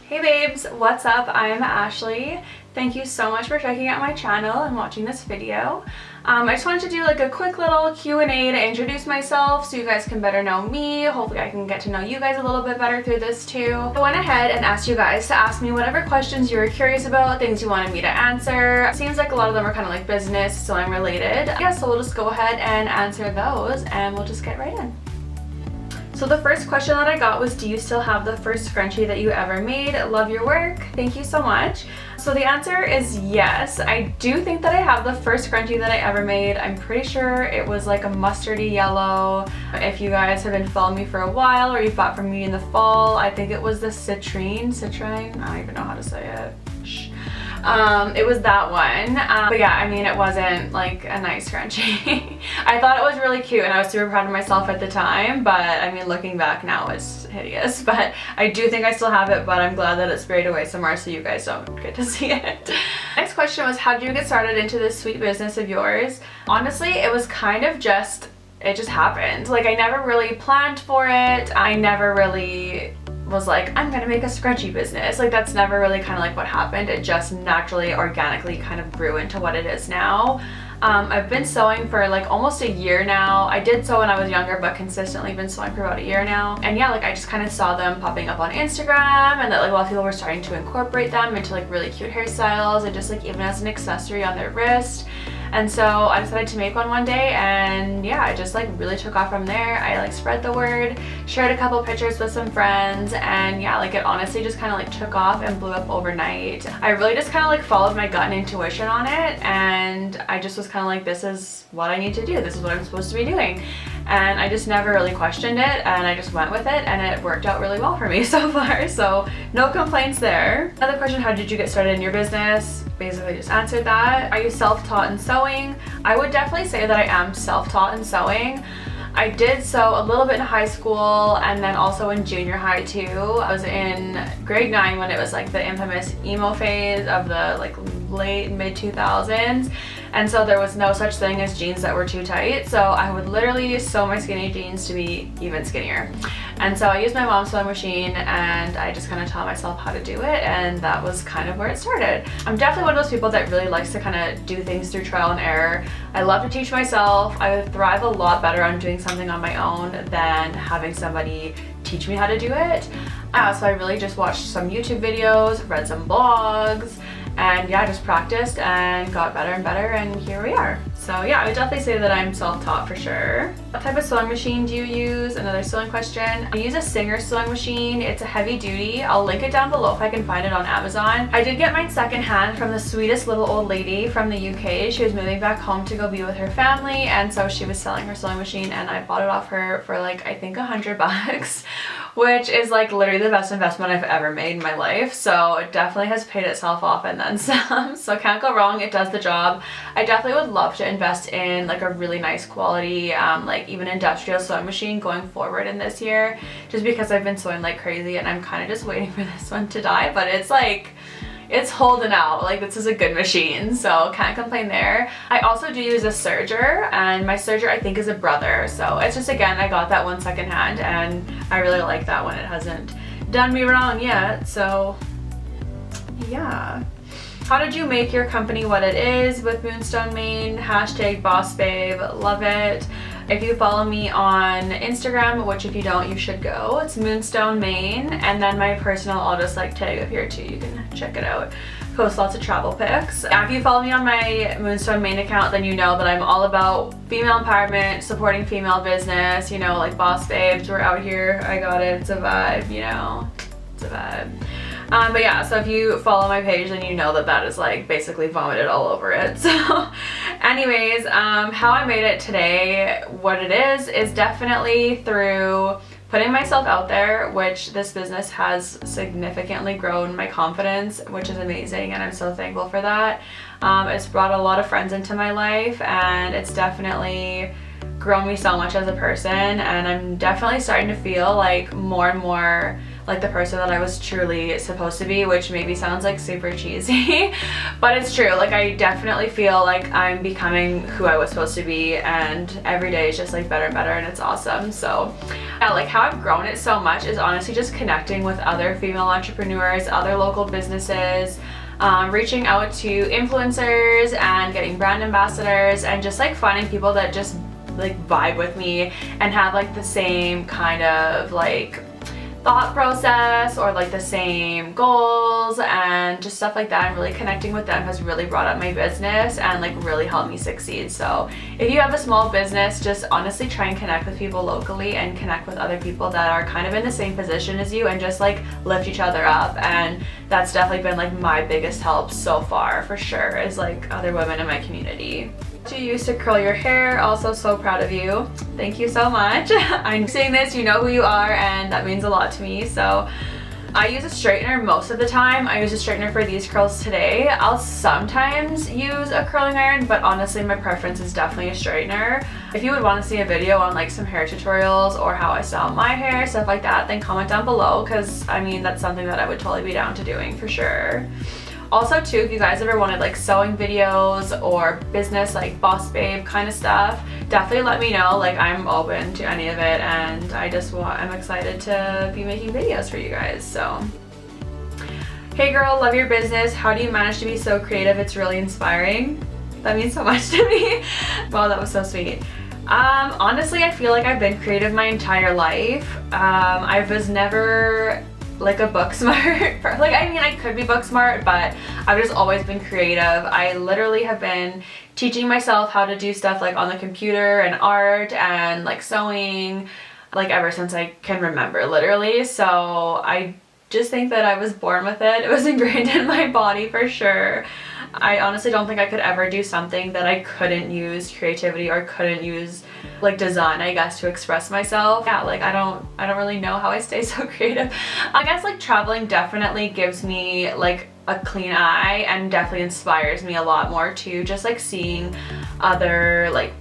Hey babes, what's up? I'm Ashley. Thank you so much for checking out my channel and watching this video. I just wanted to do like a quick little Q&A to introduce myself so you guys can better know me. Hopefully I can get to know you guys a little bit better through this too. I went ahead and asked you guys to ask me whatever questions you were curious about, things you wanted me to answer. Seems like a lot of them are kind of like business, so I'm related. Yeah, so we'll just go ahead and answer those and we'll just get right in. So the first question that I got was, do you still have the first scrunchie that you ever made? Love your work. Thank you so much. So the answer is yes. I do think that I have the first scrunchie that I ever made. I'm pretty sure it was like a mustardy yellow. If you guys have been following me for a while or you bought from me in the fall, I think it was the citrine, I don't even know how to say it. It was that one, but yeah, I mean, it wasn't like a nice scrunchie. I thought it was really cute and I was super proud of myself at the time, but I mean, looking back now, it's hideous. But I do think I still have it, but I'm glad that it's sprayed away somewhere so you guys don't get to see it. Next question was, how did you get started into this sweet business of yours? Honestly, it was kind of just, it just happened. Like, I never really planned for it. I never really was like, I'm gonna make a scrunchie business. Like, that's never really kind of like what happened. It just naturally, organically kind of grew into what it is now. I've been sewing for like almost a year now. I did sew when I was younger, but consistently been sewing for about a year now. And yeah, like I just kind of saw them popping up on Instagram and that like a lot of people were starting to incorporate them into like really cute hairstyles and just like even as an accessory on their wrist. And so I decided to make one day, and yeah, it just like really took off from there. I like spread the word, shared a couple pictures with some friends, and yeah, like it honestly just kind of like took off and blew up overnight. I really just kind of like followed my gut and intuition on it, and I just was kind of like, this is what I need to do. This is what I'm supposed to be doing. And I just never really questioned it, and I just went with it, and it worked out really well for me so far, so no complaints there. Another question, how did you get started in your business? Basically just answered that. Are you self-taught in sewing? I would definitely say that I am self-taught in sewing. I did sew a little bit in high school and then also in junior high too. I was in grade 9 when it was like the infamous emo phase of the like late mid 2000s, and so there was no such thing as jeans that were too tight, so I would literally sew my skinny jeans to be even skinnier. And so I used my mom's sewing machine and I just kind of taught myself how to do it, and that was kind of where it started. I'm definitely one of those people that really likes to kind of do things through trial and error. I love to teach myself. I would thrive a lot better on doing something on my own than having somebody teach me how to do it. So I really just watched some YouTube videos, read some blogs, and yeah, I just practiced and got better and better, and here we are. So yeah, I would definitely say that I'm self-taught for sure. What type of sewing machine do you use? Another sewing question. I use a Singer sewing machine. It's a heavy duty. I'll link it down below if I can find it on Amazon. I did get mine secondhand from the sweetest little old lady from the UK. She was moving back home to go be with her family, and so she was selling her sewing machine, and I bought it off her for like, I think $100, which is like literally the best investment I've ever made in my life. So it definitely has paid itself off and then some. So can't go wrong. It does the job. I definitely would love to invest in like a really nice quality, like even industrial sewing machine going forward in this year, just because I've been sewing like crazy and I'm kind of just waiting for this one to die, but it's like, it's holding out. Like, this is a good machine, so can't complain there. I also do use a serger, and my serger I think is a brother, so it's just, again, I got that one secondhand and I really like that one. It hasn't done me wrong yet, so yeah. How did you make your company what it is with Moonstone Maine? Hashtag boss babe, love it. If you follow me on Instagram, which if you don't, you should go, it's Moonstone Maine, and then my personal, I'll just like tag up here too, you can check it out. Post lots of travel pics. If you follow me on my Moonstone Maine account, then you know that I'm all about female empowerment, supporting female business, you know, like boss babes, we're out here, I got it, it's a vibe, you know, it's a vibe. But yeah, so if you follow my page, then you know that that is like basically vomited all over it. So anyways, how I made it today, what it is definitely through putting myself out there, which this business has significantly grown my confidence, which is amazing, and I'm so thankful for that. It's brought a lot of friends into my life, and it's definitely grown me so much as a person, and I'm definitely starting to feel like more and more like the person that I was truly supposed to be, which maybe sounds like super cheesy, but it's true. Like I definitely feel like I'm becoming who I was supposed to be, and every day is just like better and better, and it's awesome. So yeah, like how I've grown it so much is honestly just connecting with other female entrepreneurs, other local businesses, reaching out to influencers and getting brand ambassadors, and just like finding people that just like vibe with me and have like the same kind of like thought process or like the same goals and just stuff like that, and really connecting with them has really brought up my business and like really helped me succeed. So if you have a small business, just honestly try and connect with people locally and connect with other people that are kind of in the same position as you, and just like lift each other up. And that's definitely been like my biggest help so far, for sure, is like other women in my community. You used to curl your hair, also so proud of you. Thank you so much. I'm saying this, you know who you are, and that means a lot to me. So I use a straightener most of the time. I use a straightener for these curls today. I'll sometimes use a curling iron, but honestly my preference is definitely a straightener. If you would want to see a video on like some hair tutorials or how I style my hair, stuff like that, then comment down below, because I mean that's something that I would totally be down to doing for sure. Also too, if you guys ever wanted like sewing videos or business like boss babe kind of stuff, definitely let me know. Like I'm open to any of it, and I'm excited to be making videos for you guys. So hey girl, love your business. How do you manage to be so creative? It's really inspiring. That means so much to me. Wow, that was so sweet. Honestly, I feel like I've been creative my entire life. I was never like a book smart like, I mean I could be book smart, but I've just always been creative. I literally have been teaching myself how to do stuff like on the computer and art and like sewing like ever since I can remember, literally. So I just think that I was born with it. It was ingrained in my body for sure. I honestly don't think I could ever do something that I couldn't use creativity or couldn't use like design, I guess, to express myself. Yeah, like I don't really know how I stay so creative. I guess like traveling definitely gives me like a clean eye and definitely inspires me a lot more too. Just like seeing other like,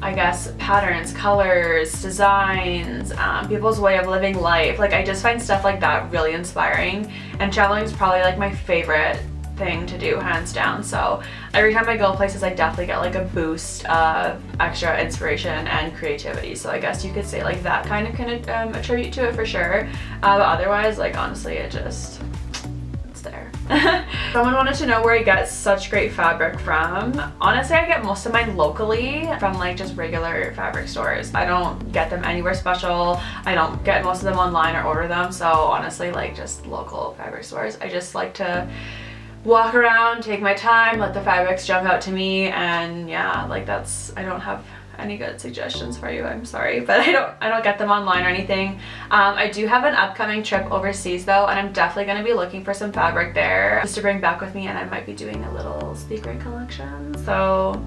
I guess, patterns, colors, designs, people's way of living life. Like I just find stuff like that really inspiring, and traveling is probably like my favorite thing to do, hands down. So every time I go places, I definitely get like a boost of extra inspiration and creativity. So I guess you could say like that kind of can attribute to it for sure. But otherwise, like honestly, it's there. Someone wanted to know where I get such great fabric from. Honestly, I get most of mine locally from like just regular fabric stores. I don't get them anywhere special. I don't get most of them online or order them. So honestly, like just local fabric stores. I just like to walk around, take my time, let the fabrics jump out to me, and yeah, like that's, I don't have any good suggestions for you, I'm sorry, but I don't get them online or anything. I do have an upcoming trip overseas though, and I'm definitely going to be looking for some fabric there just to bring back with me, and I might be doing a little secret collection. So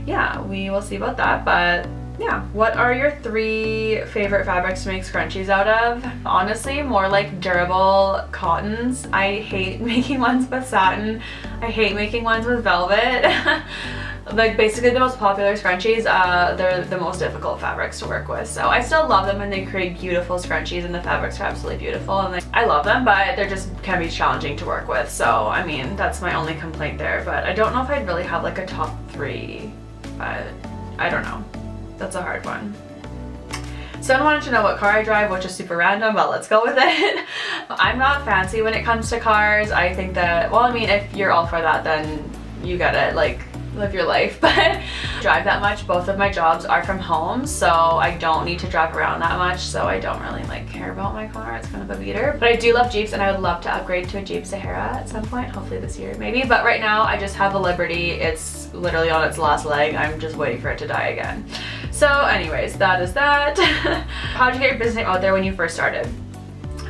yeah, we will see about that. But yeah, what are your 3 favorite fabrics to make scrunchies out of? Honestly, more like durable cottons. I hate making ones with satin. I hate making ones with velvet. Like basically the most popular scrunchies, they're the most difficult fabrics to work with. So I still love them, and they create beautiful scrunchies, and the fabrics are absolutely beautiful, and I love them, but they're just can be challenging to work with. So I mean, that's my only complaint there. But I don't know if I'd really have like a top 3, but I don't know. That's a hard one. Someone wanted to know what car I drive, which is super random, but let's go with it. I'm not fancy when it comes to cars. I think that, well, I mean, if you're all for that, then you gotta like live your life, but drive that much. Both of my jobs are from home, so I don't need to drive around that much, so I don't really like care about my car. It's kind of a beater, but I do love Jeeps, and I would love to upgrade to a Jeep Sahara at some point, hopefully this year maybe. But right now I just have a Liberty. It's literally on its last leg. I'm just waiting for it to die again. So anyways, that is that. How did you get your business name out there when you first started?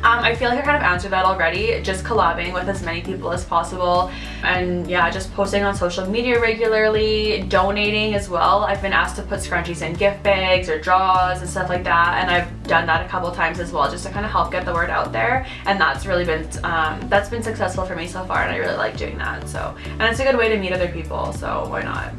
I feel like I kind of answered that already. Just collabing with as many people as possible, and yeah, just posting on social media regularly, donating as well. I've been asked to put scrunchies in gift bags or draws and stuff like that, and I've done that a couple times as well, just to kind of help get the word out there, and that's really been that's been successful for me so far, and I really like doing that. So, and it's a good way to meet other people, so why not?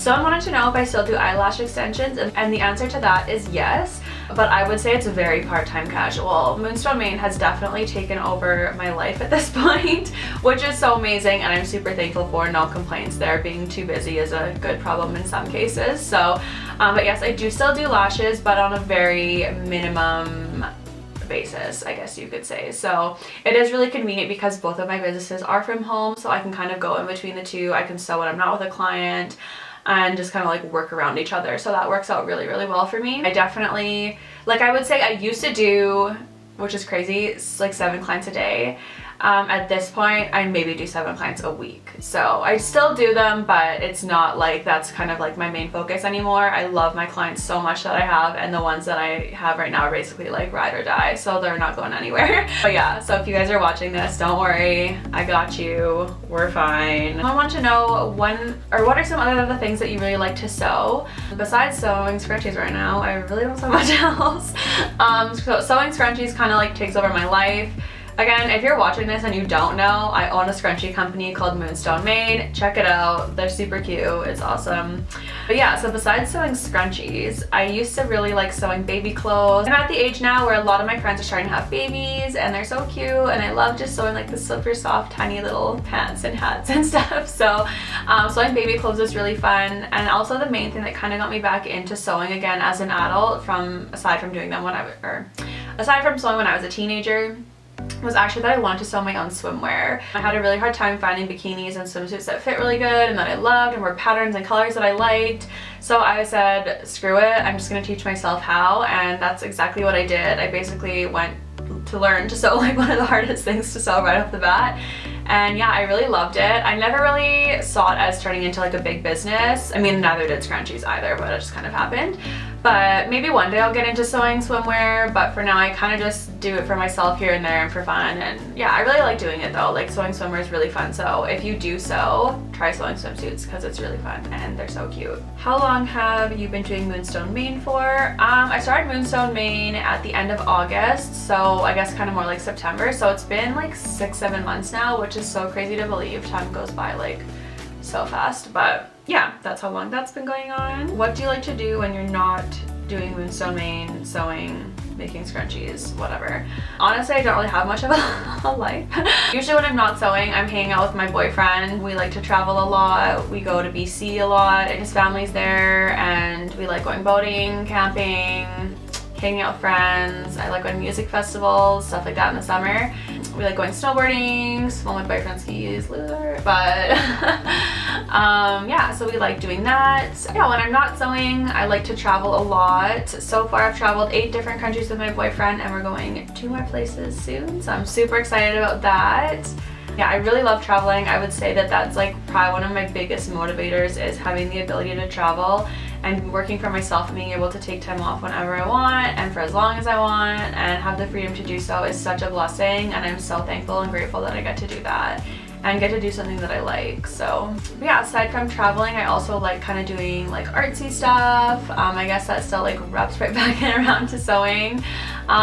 Someone wanted to know if I still do eyelash extensions, and the answer to that is yes, but I would say it's very part-time casual. Moonstone Maine has definitely taken over my life at this point, which is so amazing, and I'm super thankful for. No complaints there. Being too busy is a good problem in some cases. So, but yes, I do still do lashes, but on a very minimum basis, I guess you could say. So it is really convenient because both of my businesses are from home, so I can kind of go in between the two. I can sew when I'm not with a client and just kind of like work around each other, so that works out really, really well for me. I definitely, like, I would say I used to do, which is crazy, like 7 clients a day. At this point, I maybe do 7 clients a week. So I still do them, but it's not like that's kind of like my main focus anymore. I love my clients so much that I have, and the ones that I have right now are basically like ride or die, so they're not going anywhere. But yeah, so if you guys are watching this, don't worry, I got you, we're fine. I want to know what are some other things that you really like to sew? Besides sewing scrunchies right now, I really don't sew much else. So sewing scrunchies kind of like takes over my life. Again, if you're watching this and you don't know, I own a scrunchie company called Moonstone Maine. Check it out. They're super cute. It's awesome. But yeah, so besides sewing scrunchies, I used to really like sewing baby clothes. I'm at the age now where a lot of my friends are starting to have babies, and they're so cute, and I love just sewing like the super soft, tiny little pants and hats and stuff. So sewing baby clothes is really fun. And also the main thing that kind of got me back into sewing again as an adult, aside from sewing when I was a teenager, was actually that I wanted to sew my own swimwear. I had a really hard time finding bikinis and swimsuits that fit really good and that I loved and were patterns and colors that I liked. So I said, screw it, I'm just gonna teach myself how, and that's exactly what I did. I basically went to learn to sew, like one of the hardest things to sew right off the bat. And yeah, I really loved it. I never really saw it as turning into like a big business. I mean, neither did scrunchies either, but it just kind of happened. But maybe one day I'll get into sewing swimwear, but for now I kind of just do it for myself here and there and for fun. And yeah, I really like doing it though. Like sewing swimwear is really fun. So if you do sew, try sewing swimsuits because it's really fun and they're so cute. How long have you been doing Moonstone Maine for? I started Moonstone Maine at the end of August, so I guess kind of more like September. So it's been like 6-7 months now, which is so crazy to believe. Time goes by like so fast, but yeah, that's how long that's been going on. What do you like to do when you're not doing Moonstone Maine, sewing, making scrunchies, whatever? Honestly, I don't really have much of a life. Usually when I'm not sewing, I'm hanging out with my boyfriend. We like to travel a lot. We go to BC a lot, and his family's there, and we like going boating, camping, hanging out with friends. I like going to music festivals, stuff like that in the summer. We like going snowboarding, well, my boyfriend skis, loser, but yeah, so we like doing that. Yeah, when I'm not sewing, I like to travel a lot. So far I've traveled 8 different countries with my boyfriend, and we're going 2 more places soon, so I'm super excited about that. Yeah, I really love traveling. I would say that that's like probably one of my biggest motivators, is having the ability to travel and working for myself and being able to take time off whenever I want and for as long as I want and have the freedom to do so is such a blessing, and I'm so thankful and grateful that I get to do that and get to do something that I like. So yeah, aside from traveling, I also like kind of doing like artsy stuff. I guess that still like wraps right back in around to sewing.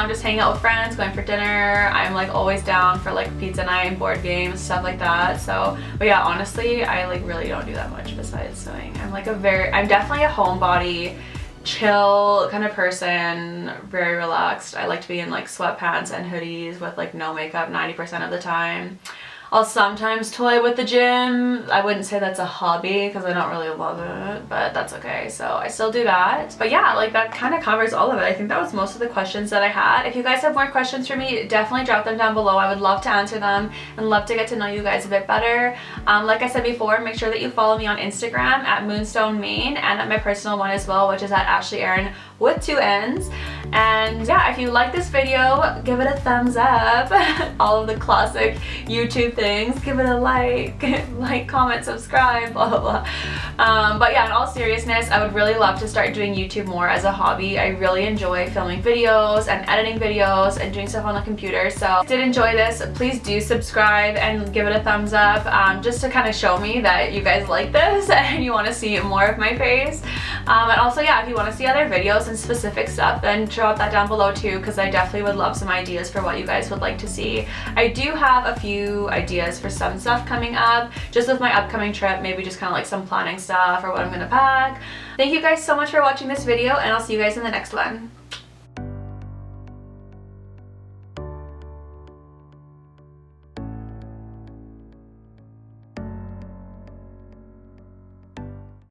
Just hanging out with friends, going for dinner. I'm like always down for like pizza night, board games, stuff like that. So, but yeah, honestly, I like really don't do that much besides sewing. I'm definitely a homebody, chill kind of person, very relaxed. I like to be in like sweatpants and hoodies with like no makeup 90% of the time. I'll sometimes toy with the gym. I wouldn't say that's a hobby because I don't really love it, but that's okay. So I still do that. But yeah, like that kind of covers all of it. I think that was most of the questions that I had. If you guys have more questions for me, definitely drop them down below. I would love to answer them and love to get to know you guys a bit better. Like I said before, make sure that you follow me on Instagram at Moonstone Maine and at my personal one as well, which is at Ashley Erinn with 2 N's. And yeah, if you like this video, give it a thumbs up. All of the classic YouTube things. Give it a like, comment, subscribe, blah, blah, blah. But yeah, in all seriousness, I would really love to start doing YouTube more as a hobby. I really enjoy filming videos and editing videos and doing stuff on the computer. So if you did enjoy this, please do subscribe and give it a thumbs up, just to kind of show me that you guys like this and you want to see more of my face. And also, yeah, if you want to see other videos and specific stuff, then drop that down below too, because I definitely would love some ideas for what you guys would like to see. I do have a few ideas for some stuff coming up, just with my upcoming trip, maybe just kind of like some planning stuff or what I'm gonna pack. Thank you guys so much for watching this video, and I'll see you guys in the next one.